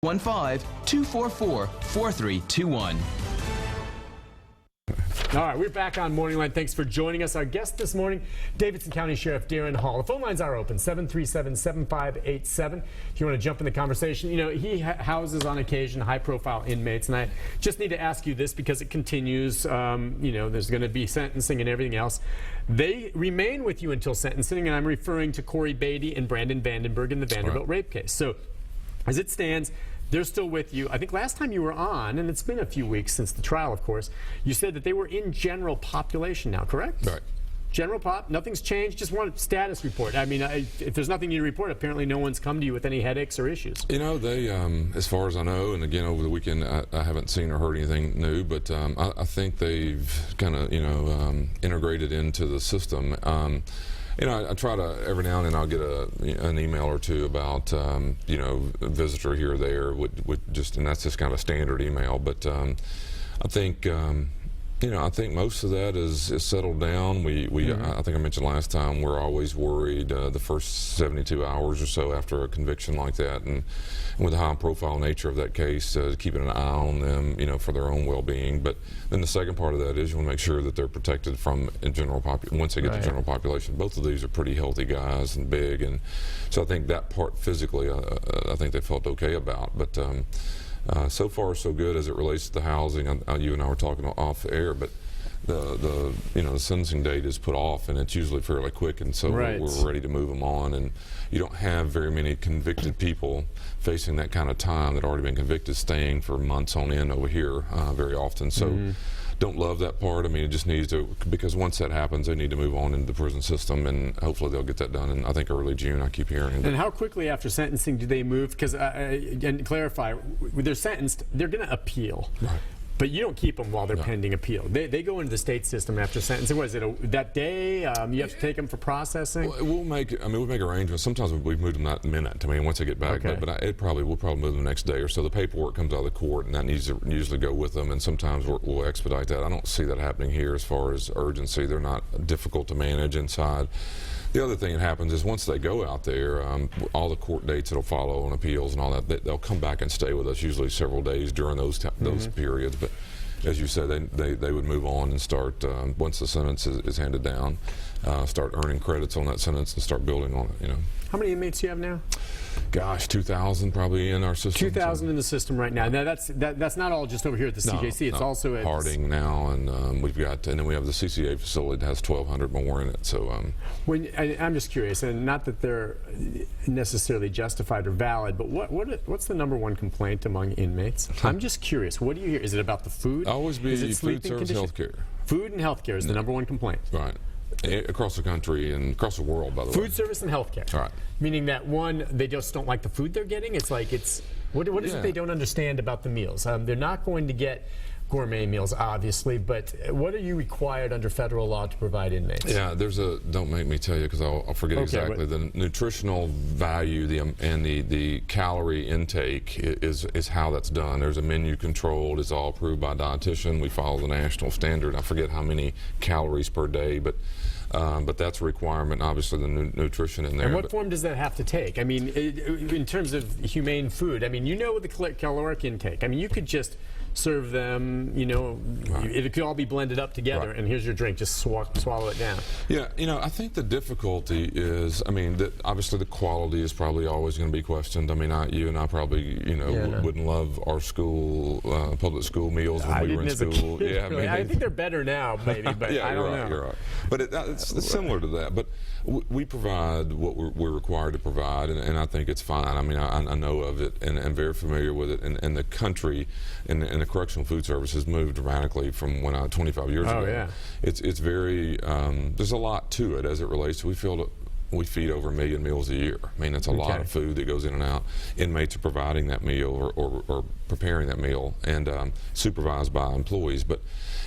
15-244-4321. All right, we're back on Morning Line. Thanks for joining us. Our guest this morning, Davidson County Sheriff Daron Hall. The phone lines are open, 737-7587. If you want to jump in the conversation, you know, he houses on occasion high-profile inmates, and I just need to ask you this because it continues. You know, there's going to be sentencing and everything else. They remain with you until sentencing, and I'm referring to Corey Beatty and Brandon Vandenberg in the Vanderbilt rape case. So, as it stands, they're still with you. I think last time you were on, and it's been a few weeks since the trial, of course, you said that they were in general population now, correct? Right. General pop, nothing's changed, just one status report. I mean, if there's nothing you report, apparently no one's come to you with any headaches or issues. You know, they, as far as I know, and again, over the weekend, I haven't seen or heard anything new, but I think they've kind of, you know, integrated into the system. You know, I try to, every now and then I'll get an email or two about, you know, a visitor here or there, with just, and that's just kind of a standard email. But I think, you know, I think most of that is settled down. I think I mentioned last time, we're always worried the first 72 hours or so after a conviction like that, and with the high-profile nature of that case, keeping an eye on them, you know, for their own well-being. But then the second part of that is you want to make sure that they're protected from once they get to general population. Both of these are pretty healthy guys and big, and so I think that part physically, I think they felt okay about. But so far so good as it relates to the housing. You and I were talking off the air, but the you know, the sentencing date is put off, and it's usually fairly quick, and so we're ready to move them on. And you don't have very many convicted people facing that kind of time that already been convicted staying for months on end over here very often. So don't love that part. I mean, it just needs to, because once that happens, they need to move on into the prison system, and hopefully they'll get that done in, I think, early June. I keep hearing. And how quickly after sentencing do they move? Because, and clarify, when they're sentenced, they're going to appeal. Right. But you don't keep them while they're pending appeal. They go into the state system after sentencing. What is it, that day? You have to take them for processing? Well, we'll make arrangements. Sometimes we've moved them that minute. I mean, once they get back. Okay. But we'll probably move them the next day or so. The paperwork comes out of the court, and that needs to usually go with them. And sometimes we'll expedite that. I don't see that happening here as far as urgency. They're not difficult to manage inside. The other thing that happens is once they go out there, all the court dates that'll follow on appeals and all that, they'll come back and stay with us usually several days during those periods. But as you said, they would move on and start, once the sentence is handed down, start earning credits on that sentence and start building on it, you know. How many inmates do you have now? Gosh, 2,000 probably in our system. 2,000 in the system right now. Now that's not all just over here at the CJC. It's also at Harding now, and we've got, and then we have the CCA facility that has 1,200 more in it. So I'm just curious, and not that they're necessarily justified or valid, but what's the #1 complaint among inmates? I'm just curious. What do you hear? Is it about the food? Always be food service, healthcare. Food and healthcare is the #1 complaint. Right. Across the country and across the world, by the way. Food service and healthcare. Right. Meaning that, one, they just don't like the food they're getting. It's like what is it they don't understand about the meals? They're not going to get gourmet meals, obviously, but what are you required under federal law to provide inmates? Yeah, don't make me tell you because I'll forget exactly. The nutritional value and the calorie intake is how that's done. There's a menu controlled. It's all approved by a dietitian. We follow the national standard. I forget how many calories per day, but that's a requirement, obviously, the nutrition in there. And what form does that have to take? I mean, in terms of humane food, I mean, you know the caloric intake. I mean, you could just serve them, you know, it could all be blended up together, and here's your drink, just swallow it down. Yeah, you know, I think the difficulty is, I mean, obviously the quality is probably always going to be questioned. I mean, you and I probably, you know, wouldn't love our school, public school meals when we were in school. Yeah, I mean, I think they're better now, maybe, but I don't know. You're right. But it's similar to that. But we provide what we're required to provide, and I think it's fine. I mean, I know of it and I'm very familiar with it, and the country and the correctional food service has moved dramatically from 25 years ago. Yeah. It's very, there's a lot to it as it relates to, we feed over 1 million meals a year. I mean, that's a lot of food that goes in and out. Inmates are providing that meal or preparing that meal, and supervised by employees. But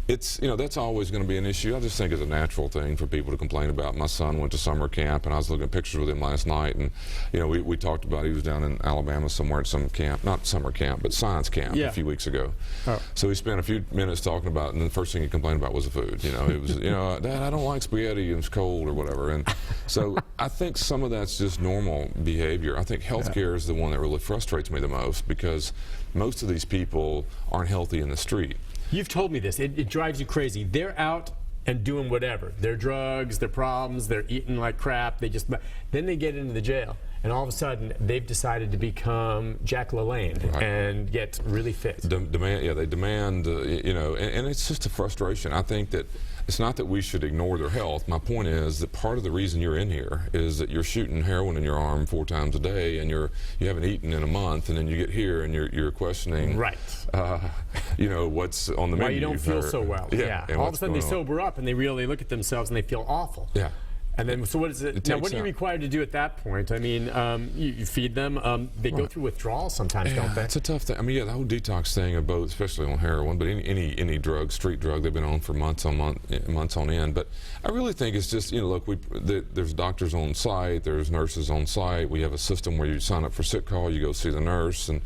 it's, you know, that's always going to be an issue. I just think it's a natural thing for people to complain about. My son went to summer camp, and I was looking at pictures with him last night, and you know, we talked about, he was down in Alabama somewhere at some camp, not summer camp, but science camp a few weeks ago. So we spent a few minutes talking about it, and the first thing he complained about was the food. You know, it was, you know, Dad, I don't like spaghetti and it's cold or whatever. And so I think some of that's just normal behavior. I think healthcare is the one that really frustrates me the most, because most of these people aren't healthy in the street. You've told me this. It drives you crazy. They're out and doing whatever. Their drugs, their problems, they're eating like crap. Then they get into the jail, and all of a sudden they've decided to become Jack LaLanne and get really fit. They demand, you know, and it's just a frustration. I think that it's not that we should ignore their health. My point is that part of the reason you're in here is that you're shooting heroin in your arm 4 times a day, and you haven't eaten in a month, and then you get here and you're questioning, you know, what's on the menu. Why you don't feel so well. Yeah. All of a sudden they sober up and they really look at themselves and they feel awful. Yeah. And then, so what is it? Now, what are you required to do at that point? I mean, you feed them. They go through withdrawals sometimes, don't they? It's a tough thing. I mean, yeah, the whole detox thing of both, especially on heroin, but any drug, street drug, they've been on for months on end. But I really think it's just, you know, look, there's doctors on site, there's nurses on site. We have a system where you sign up for sick call, you go see the nurse, and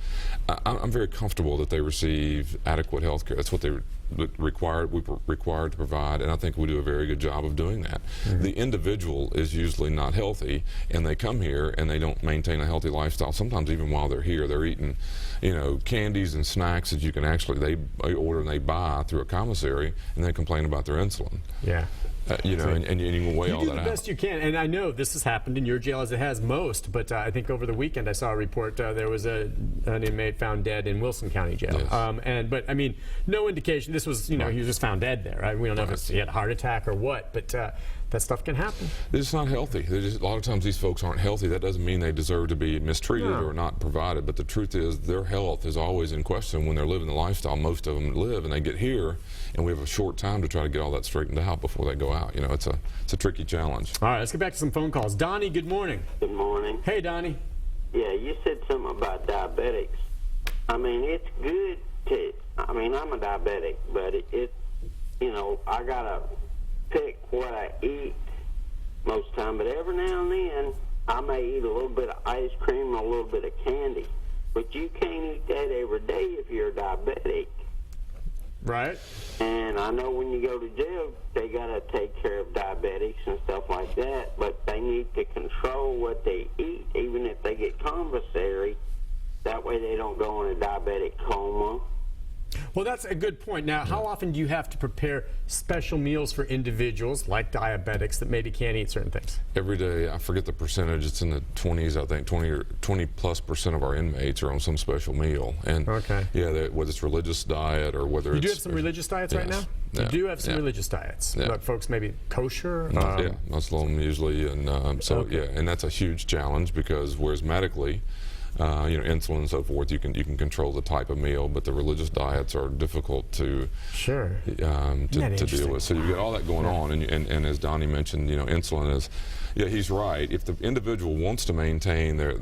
I'm very comfortable that they receive adequate health care. That's what we're required to provide, and I think we do a very good job of doing that. The individual is usually not healthy, and they come here and they don't maintain a healthy lifestyle. Sometimes even while they're here, they're eating, you know, candies and snacks that you can actually, they order and they buy through a commissary, and they complain about their insulin. Yeah. You know, and you can weigh all that out. You do the best you can, and I know this has happened in your jail as it has most, but I think over the weekend I saw a report there was an inmate found dead in Wilson County Jail. Yes. But I mean, no indication. This was, you know, he was just found dead there. Right? We don't know if he had a heart attack or what, but that stuff can happen. They're just not healthy. A lot of times these folks aren't healthy. That doesn't mean they deserve to be mistreated or not provided, but the truth is their health is always in question when they're living the lifestyle most of them live, and they get here, and we have a short time to try to get all that straightened out before they go out. You know, it's a tricky challenge. All right, let's get back to some phone calls. Donnie, good morning. Good morning. Hey, Donnie. Yeah, you said something about diabetics. I mean, it's good to, I mean, I'm a diabetic, but it's, you know, I got to pick what I eat most time, but every now and then I may eat a little bit of ice cream and a little bit of candy. But you can't eat that every day if you're a diabetic. Right. And I know when you go to jail, they got to take care of diabetics and stuff like that, but they need to control what they eat, even if they get commissary. That way they don't go in a diabetic coma. Well, that's a good point. Now, how often do you have to prepare special meals for individuals like diabetics that maybe can't eat certain things? Every day. I forget the percentage. It's in the 20s, I think. 20+% of our inmates are on some special meal. And yeah, whether it's religious diet or whether you do have some religious diets right now? Yeah. You do have some religious diets. Yeah. But folks maybe kosher? Yeah, Muslim usually. And yeah, and that's a huge challenge because whereas medically, you know, insulin and so forth, you can control the type of meal, but the religious diets are difficult to to deal with. So you've got all that going on, and as Donnie mentioned, you know, insulin is, yeah, he's right. If the individual wants to maintain their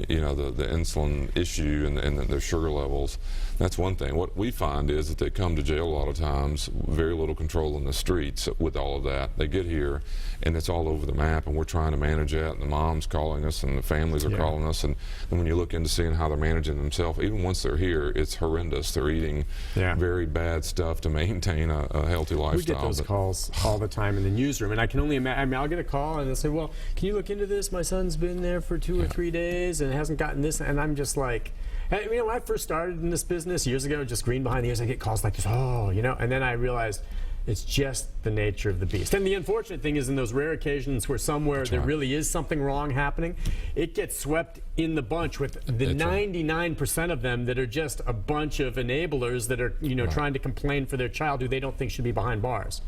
you know, the insulin issue and their sugar levels, that's one thing. What we find is that they come to jail a lot of times, very little control in the streets with all of that. They get here, and it's all over the map, and we're trying to manage that, and the mom's calling us, and the families are calling us, and when you look into seeing how they're managing themselves, even once they're here, it's horrendous. They're eating very bad stuff to maintain a healthy lifestyle. We get those calls all the time in the newsroom, and I can only imagine. I mean, I'll get a call, and they'll say, well, can you look into this? My son's been there for 2 or 3 days and hasn't gotten this, and I'm just like, you know, when I first started in this business years ago, just green behind the ears, I get calls like this, oh, you know, and then I realized it's just the nature of the beast. And the unfortunate thing is in those rare occasions where somewhere there really is something wrong happening, it gets swept in the bunch with the 99% of them that are just a bunch of enablers that are, you know, trying to complain for their child who they don't think should be behind bars.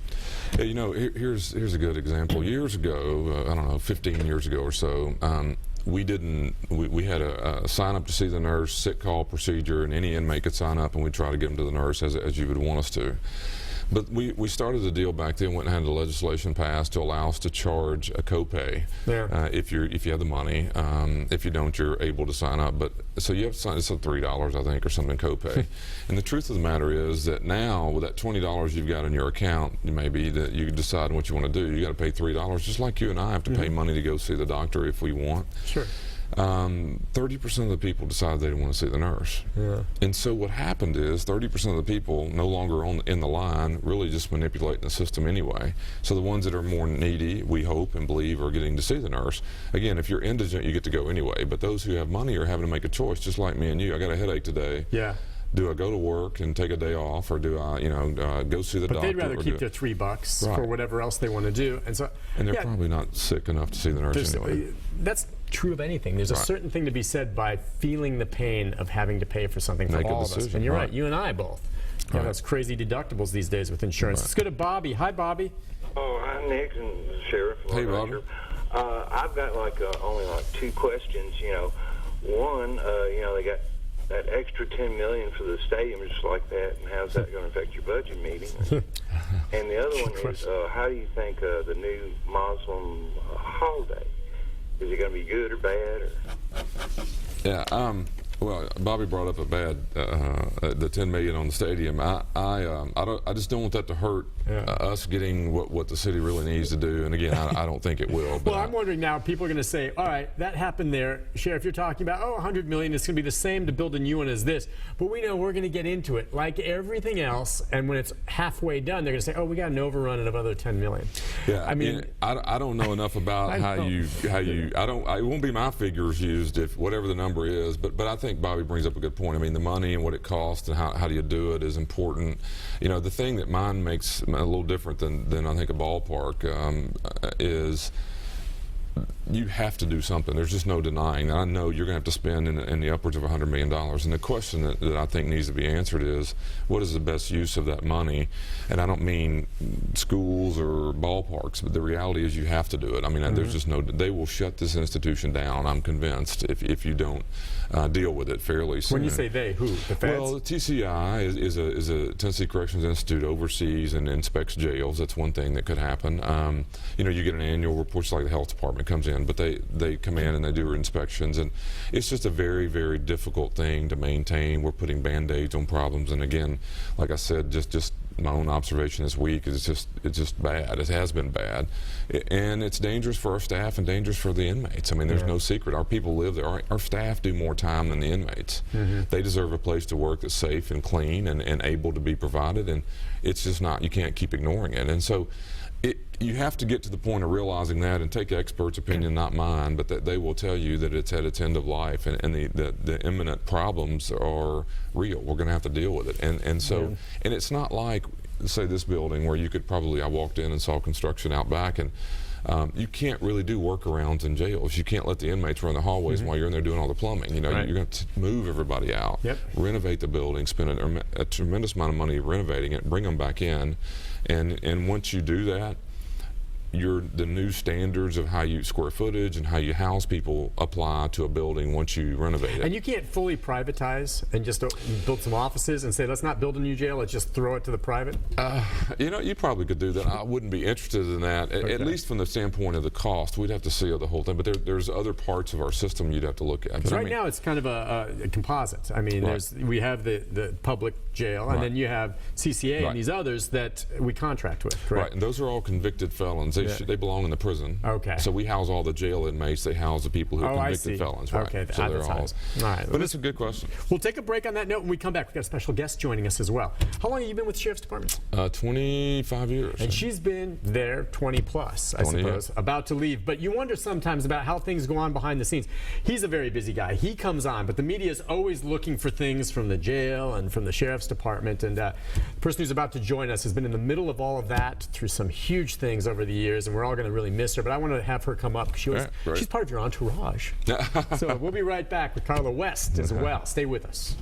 Yeah, you know, here's a good example. Years ago, I don't know, 15 years ago or so, we had a sign up to see the nurse, sick call procedure, and any inmate could sign up, and we'd try to get them to the nurse as you would want us to. But we started the deal back then, went and had the legislation passed to allow us to charge a copay if you have the money. If you don't, you're able to sign up. But so you have to sign. It's $3, I think, or something copay. And the truth of the matter is that now with that $20 you've got in your account, maybe that you decide what you want to do. You got to pay $3, just like you and I have to pay money to go see the doctor if we want. Sure. 30% of the people decided they didn't want to see the nurse. Yeah. And so what happened is 30% of the people no longer in the line, really just manipulating the system anyway. So the ones that are more needy, we hope and believe, are getting to see the nurse. Again, if you're indigent, you get to go anyway. But those who have money are having to make a choice, just like me and you. I got a headache today. Yeah. Do I go to work and take a day off, or do I, go see the doctor? But they'd rather keep their $3 for whatever else they want to do, and they're probably not sick enough to see the nurse anyway. That's true of anything. There's a certain thing to be said by feeling the pain of having to pay for something for all of us. And you're right. You and I both. You have those crazy deductibles these days with insurance. Let's go to Bobby. Hi, Bobby. Oh, hi, Nick and Sheriff. Hey, Bobby. I've got only two questions. One, they got that extra $10 million for the stadium, just like that, and how's that going to affect your budget meeting? And the other one is, how do you think the new Muslim holiday, is it going to be good or bad? Yeah. Well, Bobby brought up the $10 million on the stadium. I just don't want that to hurt us getting what the city really needs to do. And again, I don't think it will. But well, I'm wondering now, people are going to say, all right, that happened there. Sheriff, you're talking about, $100 million, it's going to be the same to build a new one as this. But we know we're going to get into it like everything else. And when it's halfway done, they're going to say, oh, we got an overrun of another $10 million. Yeah, I mean, I don't know enough about it won't be my figures used if whatever the number is, but I think Bobby brings up a good point. I mean, the money and what it costs and how do you do it is important. The thing that mine makes a little different than I think a ballpark is you have to do something. There's just no denying. I know you're going to have to spend in the upwards of $100 million. And the question that I think needs to be answered is, what is the best use of that money? And I don't mean schools or ballparks, but the reality is you have to do it. I mean, there's just they will shut this institution down, I'm convinced, if you don't deal with it fairly soon. When you say they, who? The feds? Well, the TCI is a Tennessee Corrections Institute, oversees and inspects jails. That's one thing that could happen. You get an annual report, just like the health department comes in, but they come in and they do inspections, and it's just a very, very difficult thing to maintain. We're putting band-aids on problems, and again, like I said, just my own observation this week is it's just bad. It has been bad, and it's dangerous for our staff and dangerous for the inmates. I mean, there's no secret. Our people live there. Our staff do more time than the inmates. They deserve a place to work that's safe and clean and able to be provided, and it's just not. You can't keep ignoring it, and so. You have to get to the point of realizing that and take experts' opinion, not mine, but that they will tell you that it's at its end of life, and the imminent problems are real. We're going to have to deal with it, and so and it's not like, say, this building where you could probably, I walked in and saw construction out back, and you can't really do workarounds in jails. You can't let the inmates run the hallways while you're in there doing all the plumbing. You're going to move everybody out, renovate the building, spend a tremendous amount of money renovating it, bring them back in, and once you do that, the new standards of how you square footage and how you house people apply to a building once you renovate it. And you can't fully privatize and just build some offices and say, let's not build a new jail, let's just throw it to the private? You probably could do that. I wouldn't be interested in that, at least from the standpoint of the cost. We'd have to see the whole thing, but there's other parts of our system you'd have to look at. Right now it's kind of a composite. I mean, we have the public jail, and then you have CCA and these others that we contract with, correct? Right, and those are all convicted felons. They belong in the prison. Okay. So we house all the jail inmates. They house the people who are convicted felons. Right. Okay. So they're all right. But it's a good question. We'll take a break on that note. When we come back, we've got a special guest joining us as well. How long have you been with the Sheriff's Department? 25 years. And she's been there 20 plus, I suppose, about to leave. But you wonder sometimes about how things go on behind the scenes. He's a very busy guy. He comes on, but the media is always looking for things from the jail and from the Sheriff's Department. And the person who's about to join us has been in the middle of all of that through some huge things over the years, and we're all going to really miss her. But I want to have her come up because she's part of your entourage. So we'll be right back with Carla West as well. Stay with us.